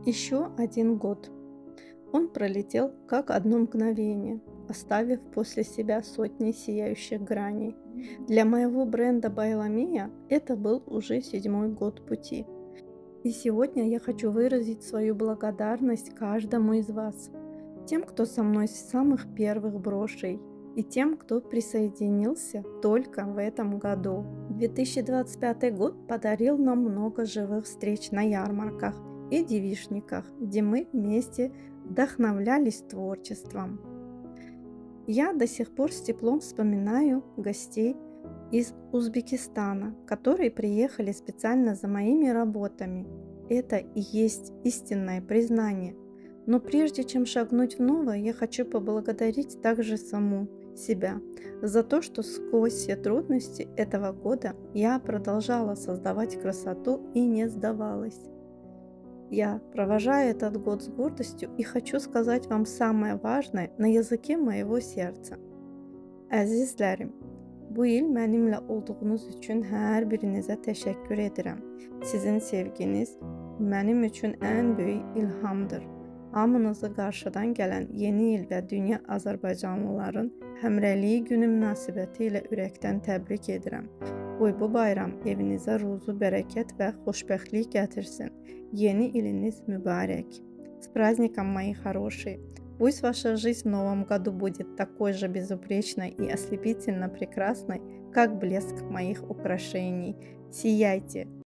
Еще один год. Он пролетел как одно мгновение, оставив после себя сотни сияющих граней. Для моего бренда Байламия это был уже седьмой год пути. И сегодня я хочу выразить свою благодарность каждому из вас. Тем, кто со мной с самых первых брошей, и тем, кто присоединился только в этом году. 2025 год подарил нам много живых встреч на ярмарках и девичниках, где мы вместе вдохновлялись творчеством. Я до сих пор с теплом вспоминаю гостей из Узбекистана, которые приехали специально за моими работами. Это и есть истинное признание. Но прежде чем шагнуть в новое, я хочу поблагодарить также саму себя за то, что сквозь все трудности этого года я продолжала создавать красоту и не сдавалась. Я провожаю этот год с гордостью и хочу сказать вам самое важное на языке моего serca. Əzizlərim, bu il mənimlə olduğunuz üçün hər birinizə təşəkkür edirəm. Sizin sevginiz mənim üçün ən böyük ilhamdır. Hamınızı qarşıdan gələn Yeni il və dünya Azərbaycanlıların Həmrəylik günü münasibətilə ürəkdən təbrik edirəm. Qoy bu bayram evinizə ruzu, bərəkət və xoşbəxtlik gətirsin. Yeni iliniz mübarək. С праздником, мои хорошие! Пусть ваша жизнь в новом году будет такой же безупречной и ослепительно прекрасной, как блеск моих украшений. Сияйте!